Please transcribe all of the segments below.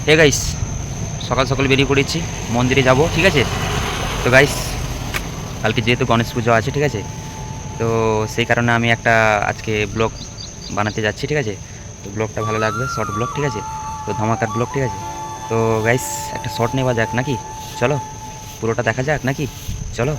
Hey guys, সকাল সকাল বেরিয়ে পড়েছি, মন্দিরে যাব, ঠিক আছে। তো গাইস, কালকে যেহেতু গণেশ পুজো আছে, ঠিক আছে, তো সেই কারণে আমি একটা আজকে ব্লগ বানাতে যাচ্ছি, ঠিক আছে। তো ব্লগটা ভালো লাগবে, শর্ট ব্লগ, ঠিক আছে। তো ধামাকার ব্লগ, ঠিক আছে। তো গাইস, একটা শর্ট নেওয়া যাক নাকি? চলো পুরোটা দেখা যাক নাকি, চলো।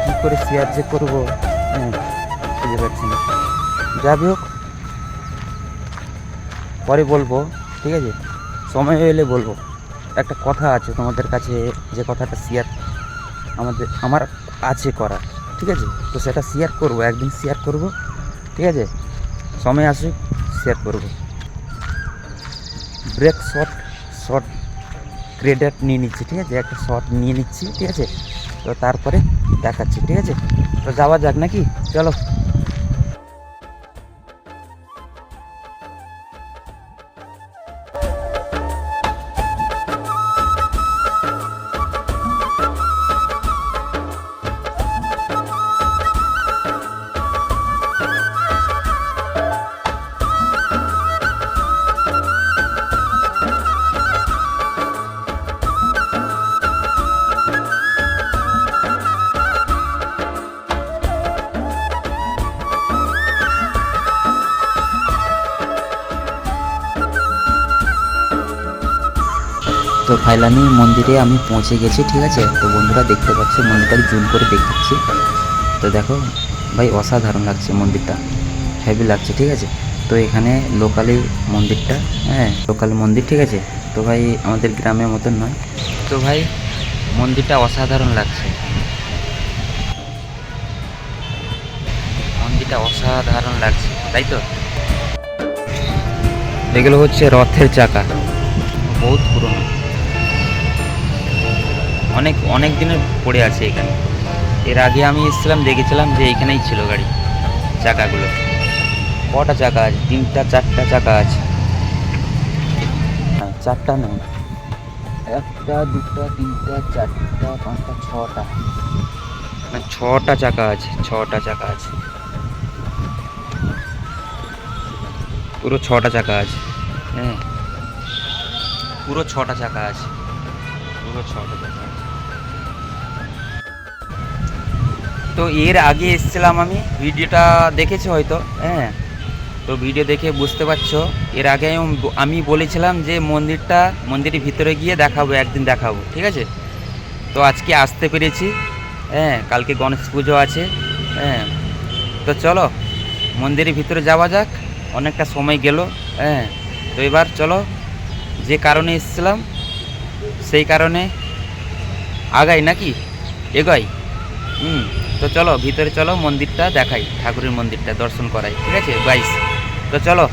কী করে শেয়ার যে করবো, বুঝতে পারছি না। যাই হোক, পরে বলবো, ঠিক আছে, সময় এলে বলবো। একটা কথা আছে তোমাদের কাছে, যে কথাটা শেয়ার আমার আছে করা, ঠিক আছে। তো সেটা শেয়ার করব, একদিন শেয়ার করব, ঠিক আছে। সময় আসুক, শেয়ার করব। ব্রেক শট, শর্ট ক্রেডিট নিয়ে নিচ্ছি, ঠিক আছে, একটা শর্ট নিয়ে নিচ্ছি, ঠিক আছে। তো তারপরে দেখাচ্ছি, ঠিক আছে। তো যাওয়া যাক নাকি, চলো। তো ফাইলানি মন্দিরে আমি পৌঁছে গেছি, ঠিক আছে। তো বন্ধুরা দেখতে পাচ্ছ, মন্দিরটাকে জুম করে দেখাচ্ছি। তো দেখো ভাই, অসাধারণ লাগছে মন্দিরটা, হেভি লাগছে, ঠিক আছে। তো এখানে লোকালি মন্দিরটা, লোকাল মন্দির, ঠিক আছে। তো ভাই আমাদের গ্রামের মতন নয়। তো ভাই মন্দিরটা অসাধারণ লাগছে, মন্দিরটা অসাধারণ লাগছে, তাই তো। এগুলো হচ্ছে রথের চাকা, বহুত পুরনো, অনেক অনেক দিনের পড়ে আছে এখানে। এর আগে আমি এসেছিলাম, দেখেছিলাম যে এইখানেই ছিল গাড়ি চাকাগুলো। কটা চাকা আছে? 3টা 4টা চাকা আছে। হ্যাঁ, 4টা নয়, 1টা 2টা 3টা 4টা 5টা 6টা, মানে 6টা চাকা আছে, 6টা চাকা আছে, পুরো 6টা চাকা আছে। হ্যাঁ, পুরো 6টা চাকা আছে, পুরো 6টা চাকা আছে। তো এর আগে এসেছিলাম আমি, ভিডিওটা দেখেছো হয়তো, তো ভিডিও দেখে বুঝতে পারছো। এর আগে আমি বলেছিলাম যে মন্দিরের ভিতরে গিয়ে দেখাবো, একদিন দেখাবো, ঠিক আছে। তো আজকে আসতে পেরেছি, কালকে গণেশ পুজো আছে, তো চলো মন্দিরের ভিতরে যাওয়া যাক। অনেকটা সময় গেল, তো এবার চলো, যে কারণে এসেছিলাম সেই কারণে আগাই নাকি, এগাই। তো চলো ভিতরে, চলো মন্দিরটা দেখাই, ঠাকুরের মন্দিরটা দর্শন করাই, ঠিক আছে গাইস। তো চলো,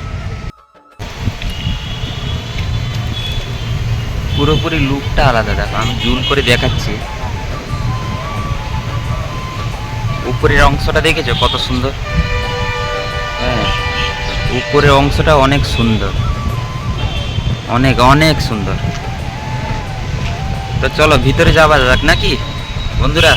পুরোপুরি লুকটা আলাদা, দেখো আমি জুম করে দেখাচ্ছি। উপরের অংশটা দেখেছো কত সুন্দর, হ্যাঁ, উপরের অংশটা অনেক সুন্দর, অনেক অনেক সুন্দর। তো চলো ভিতরে যাওয়া যাক নাকি বন্ধুরা।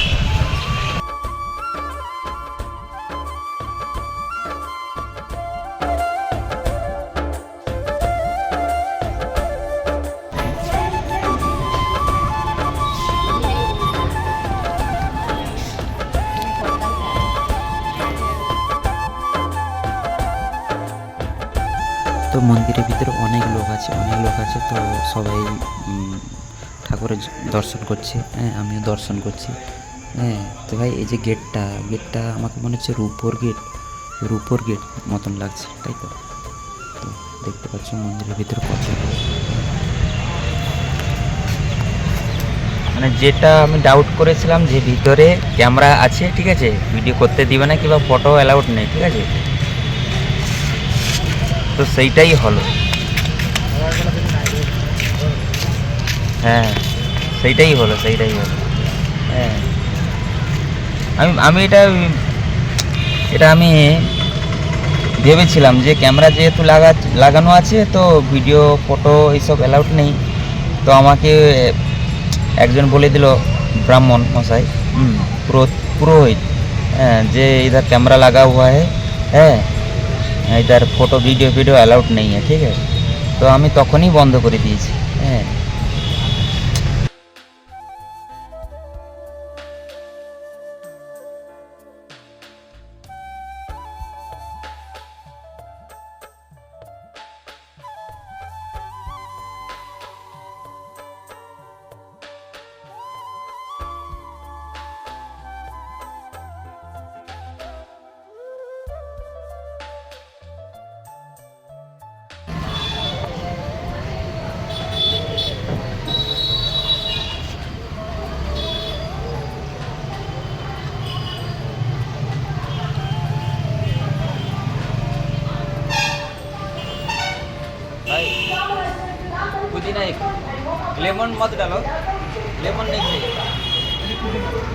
তো মন্দিরের ভিতরে অনেক লোক আছে, অনেক লোক আছে। তো সবাই ঠাকুরের দর্শন করছে, আমিও দর্শন করছি, তো ভাই এই যে গেটটা আমাকে মনে হচ্ছে রূপোর গেট মতন লাগছে, তাই তো। তো দেখতে পাচ্ছ মন্দিরের ভিতরে কত লোক, মানে যেটা আমি ডাউট করেছিলাম যে ভিতরে ক্যামেরা আছে, ঠিক আছে, ভিডিও করতে দিবে না কিংবা ফটো অ্যালাউড নেই, ঠিক আছে, তো সেইটাই হলো। হ্যাঁ, সেইটাই হলো। হ্যাঁ, আমি আমি এটা আমি ভেবেছিলাম যে ক্যামেরা যেহেতু লাগানো আছে তো ভিডিও ফটো এইসব অ্যালাউড নেই। তো আমাকে একজন বলে দিল, ब्राह्मण मशाई, पुरोहित, जे इधर कैमरा लगा हुआ है, इधर फोटो वीडियो अलाउड नहीं है, ठीक है। तो हमें तखनी बंद कर दिएছি। पुदीना एक, लेमन मत डालो, लेमन नहीं चाहिए,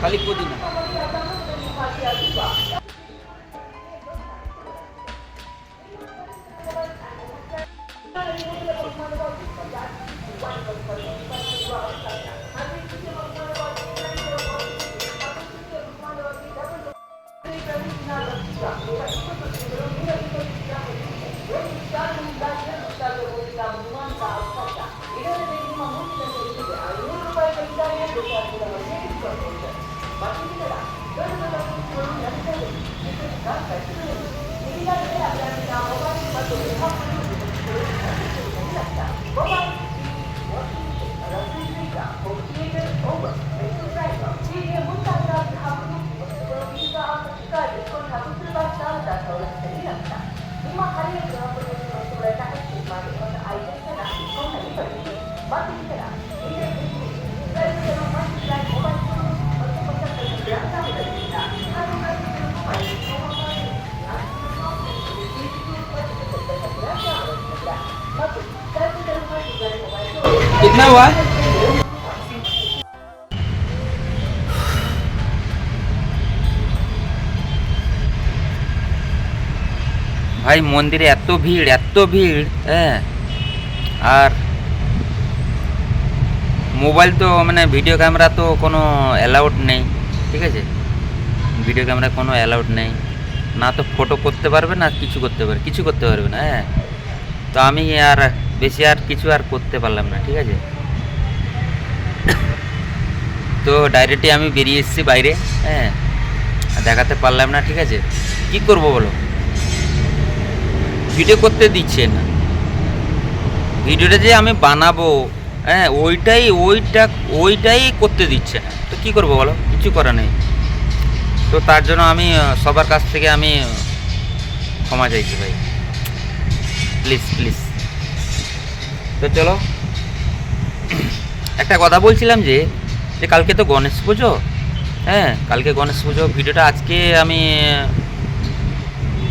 खाली पुदीना। कितना हुआ? भाई मंदिरे एत भीड़, और मोबाइल तो मैंने वीडियो कैमरा तो कोनो अलाउड नहीं, ठीक है। वीडियो कैमरा कोनो अलाउड नहीं, ना तो फोटो करते पारबे ना किछु करते पारबे ना। तो आमी यार बेशी यार किछु यार करते पारलाम ना, ठीक है। तो डायरेक्टली आमी बेरिये एसेछि बाइरे, देखाते पारलाम ना, ठीक है। कि करबो बोलो, ভিডিও করতে দিচ্ছে না, ভিডিওটা যে আমি বানাবো ওইটাই করতে দিচ্ছে না। তো কি করব বলো, কিছু করার নেই। তো তার জন্য আমি সবার কাছ থেকে আমি ক্ষমা চাইছি ভাই, প্লিজ। তো চলো, একটা কথা বলছিলাম যে কালকে তো গণেশ পুজো, কালকে গণেশ পুজো, ভিডিওটা আজকে আমি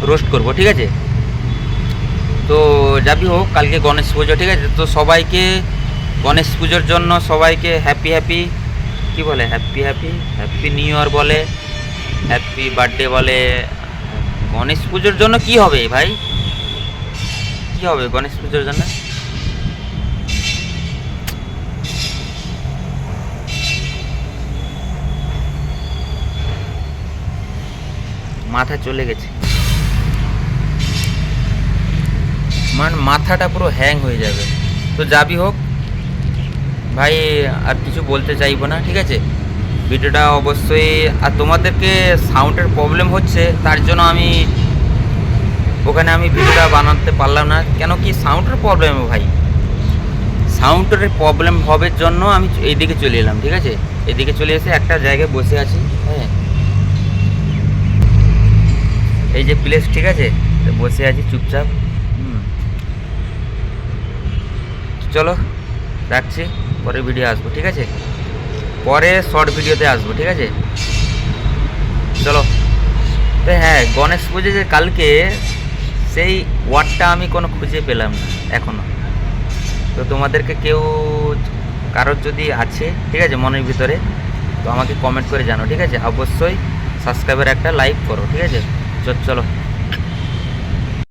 রোস্ট করব, ঠিক আছে। তো যাবি হোক, কালকে গণেশ পুজো, ঠিক আছে। তো সবাইকে গণেশ পুজোর জন্য সবাইকে হ্যাপি কি বলে, হ্যাপি নিউ ইয়ার বলে, হ্যাপি বার্থডে বলে। গণেশ পুজোর জন্য কি হবে ভাই, কি হবে গণেশ পুজোর জন্য? মাথা চলে গেছে, মাথাটা পুরো হ্যাং হয়ে যাবে। তো যাবি হোক ভাই, আর কিছু বলতে চাইবো না, ঠিক আছে। ভিডিওটা অবশ্যই, আর তোমাদেরকে সাউন্ডের প্রবলেম হচ্ছে তার জন্য আমি ওখানে ভিডিওটা বানাতে পারলাম না। কেন কি সাউন্ডের প্রবলেম ভাই, সাউন্ডের প্রবলেম হবে জন্য আমি এইদিকে চলে এলাম, ঠিক আছে। এদিকে চলে এসে একটা জায়গায় বসে আছি, এই যে প্লেস, ঠিক আছে, বসে আছি চুপচাপ। চলো রাখছি, পরে ভিডিও আসবো, ঠিক আছে। পরে শর্ট ভিডিওতে আসবো, ঠিক আছে? চলো। তো হ্যাঁ, গণেশ পুজো যে কালকে, সেই ওয়ার্ডটা আমি কোনো খুঁজে পেলাম না এখনও। তো তোমাদেরকে কেউ কারোর যদি আছে, ঠিক আছে, মনের ভিতরে, তো আমাকে কমেন্ট করে জানো, ঠিক আছে? অবশ্যই সাবস্ক্রাইবার একটা লাইক করো, ঠিক আছে? চলো।